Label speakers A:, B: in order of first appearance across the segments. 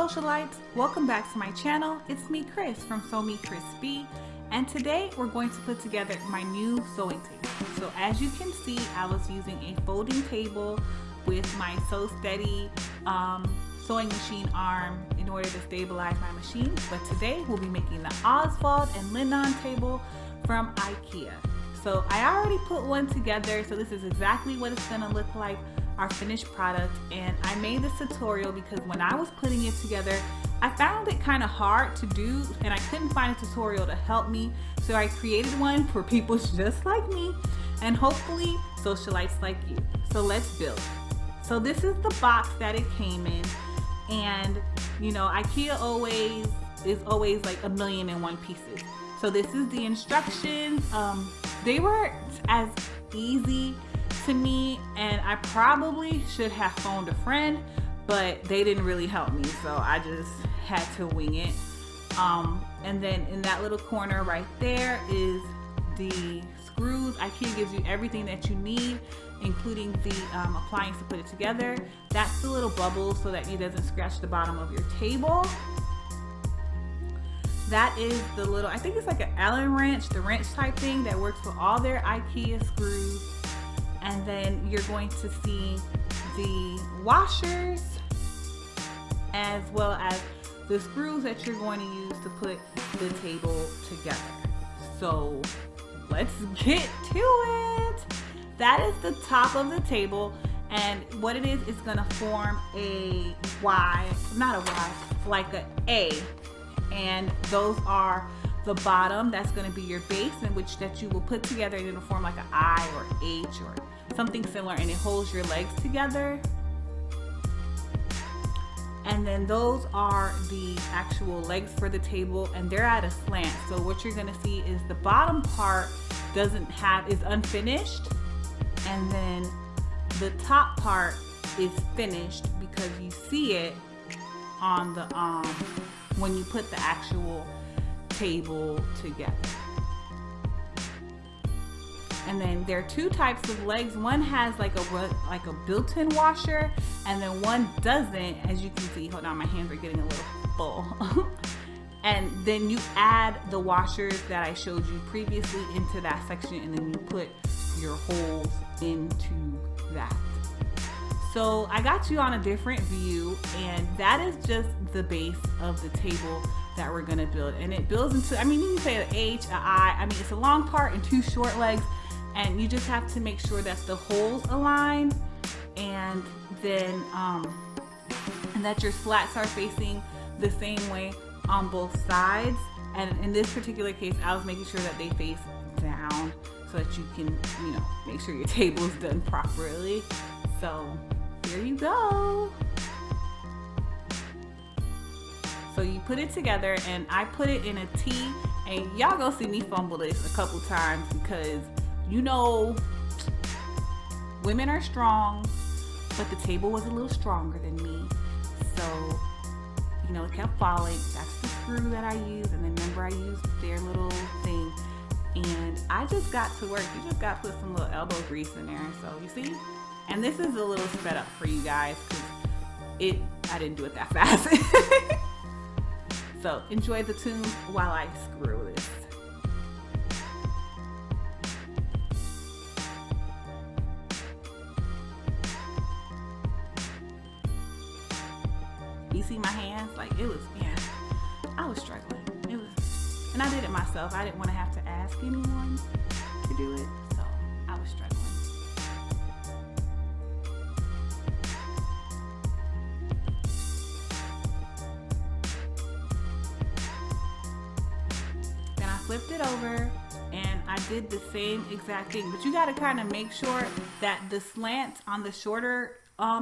A: Socialites, welcome back to my channel. It's me, Chris from Sew Me Chris B, and today we're going to put together my new sewing table. So as you can see, I was using a folding table with my Sew Steady sewing machine arm in order to stabilize my machine. But today we'll be making the ODDVALD and LINNMON table from Ikea. So I already put one together, so this is exactly what it's gonna look like, our finished product. And I made this tutorial because when I was putting it together, I found it kind of hard to do and I couldn't find a tutorial to help me. So I created one for people just like me and hopefully socialites like you. So let's build. So this is the box that it came in, and you know, Ikea is always like 1,000,001 pieces. So this is the instructions. They weren't as easy to me, and I probably should have phoned a friend, but they didn't really help me, so I just had to wing it. And then in that little corner right there is the screws. Ikea gives you everything that you need, including the appliance to put it together. That's the little bubble so that it doesn't scratch the bottom of your table. That is the little, I think it's like an Allen wrench, the wrench type thing that works for all their Ikea screws. And then you're going to see the washers as well as the screws that you're going to use to put the table together. So let's get to it. That is the top of the table, and what it is, it's gonna form a Y, not a Y, like an A. And those are the bottom, that's going to be your base, in which that you will put together and it'll form like an I or H or something similar, and it holds your legs together. And then those are the actual legs for the table, and they're at a slant. So what you're going to see is the bottom part is unfinished, and then the top part is finished because you see it on the when you put the actual table together. And then there are two types of legs. One has like a built-in washer, and then one doesn't, as you can see. Hold on, my hands are getting a little full. And then you add the washers that I showed you previously into that section, and then you put your holes into that. So I got you on a different view, and that is just the base of the table that we're gonna build. And it builds into, I mean, you can say an H, an I. I mean, it's a long part and two short legs, and you just have to make sure that the holes align, and then and that your slats are facing the same way on both sides. And in this particular case, I was making sure that they face down so that you can, you know, make sure your table is done properly. So here you go. So you put it together, and I put it in a T, and y'all gonna see me fumble this a couple times because, you know, women are strong, but the table was a little stronger than me. So, you know, it kept falling. That's the screw that I used, and then remember I used their little thing, and I just got to work. You just got to put some little elbow grease in there. So you see? And this is a little sped up for you guys because I didn't do it that fast. So enjoy the tunes while I screw this. You see my hands? Like, it was, yeah, I was struggling. It was, and I did it myself. I didn't want to have to ask anyone to do it, so I was struggling. Flipped it over, and I did the same exact thing, but you got to kind of make sure that the slants on the shorter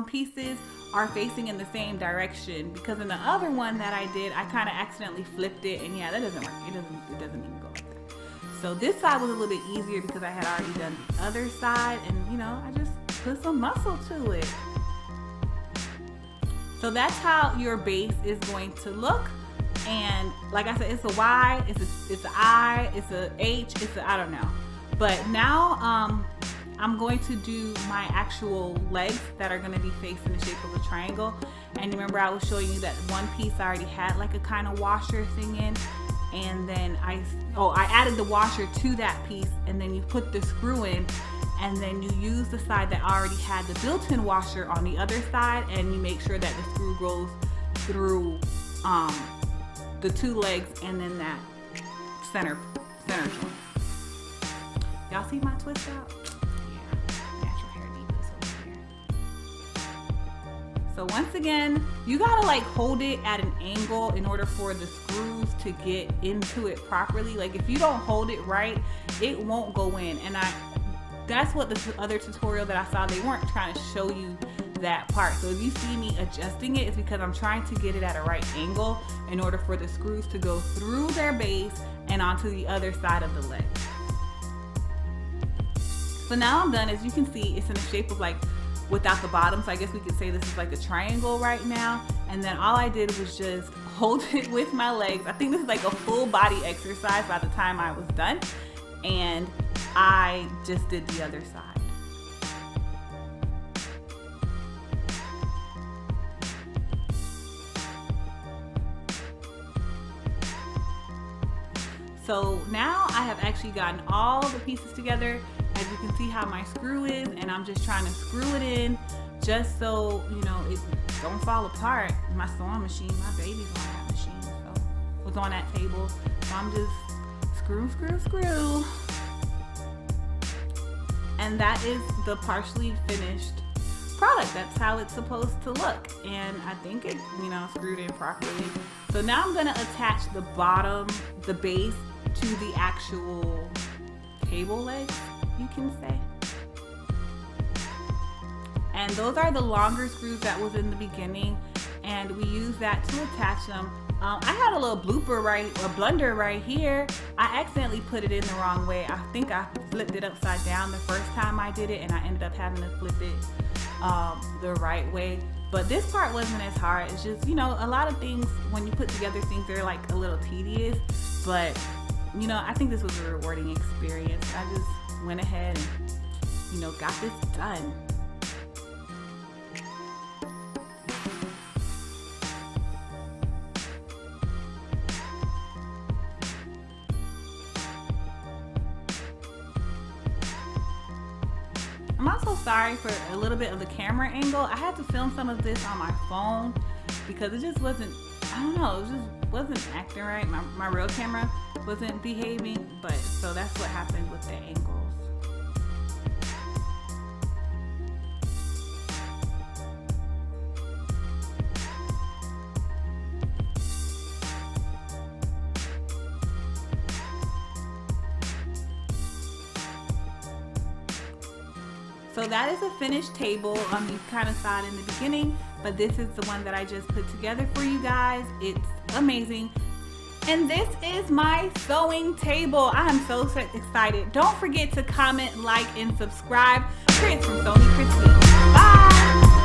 A: pieces are facing in the same direction, because in the other one that I did, I kind of accidentally flipped it, and yeah, that doesn't work. It doesn't even go like that. So this side was a little bit easier because I had already done the other side, and you know, I just put some muscle to it. So that's how your base is going to look. And like I said, it's a Y, it's a I, it's a H, it's a, I don't know. But now I'm going to do my actual legs that are going to be faced in the shape of a triangle. And remember, I was showing you that one piece I already had like a kind of washer thing in, and then I added the washer to that piece, and then you put the screw in, and then you use the side that already had the built-in washer on the other side, and you make sure that the screw goes through the two legs and then that center joint. Y'all see my twist out? Yeah, natural hair divas over here. So once again, you gotta like hold it at an angle in order for the screws to get into it properly. Like if you don't hold it right, it won't go in. And that's what the other tutorial that I saw, they weren't trying to show you that part. So if you see me adjusting it, it's because I'm trying to get it at a right angle in order for the screws to go through their base and onto the other side of the leg. So now I'm done. As you can see, it's in the shape of like without the bottom. So I guess we could say this is like a triangle right now. And then all I did was just hold it with my legs. I think this is like a full body exercise by the time I was done. And I just did the other side. So now I have actually gotten all the pieces together. As you can see how my screw is, and I'm just trying to screw it in just so, you know, it don't fall apart. My sewing machine, my baby's on that machine, so was on that table. So I'm just screw. And that is the partially finished product. That's how it's supposed to look. And I think it, you know, screwed in properly. So now I'm gonna attach the bottom, the base, to the actual table legs, you can say. And those are the longer screws that was in the beginning, and we use that to attach them. I had a little blunder right here. I accidentally put it in the wrong way. I think I flipped it upside down the first time I did it, and I ended up having to flip it the right way. But this part wasn't as hard. It's just, you know, a lot of things when you put together things, they're like a little tedious, but you know, I think this was a rewarding experience. I just went ahead and, you know, got this done. I'm also sorry for a little bit of the camera angle. I had to film some of this on my phone because it just wasn't, I don't know, it just wasn't acting right. My real camera wasn't behaving, but so that's what happened with the angles. So that is a finished table. You kind of saw it in the beginning, but this is the one that I just put together for you guys. It's amazing. And this is my sewing table. I am so excited. Don't forget to comment, like, and subscribe. Chris from Sew Me Crispy. Bye.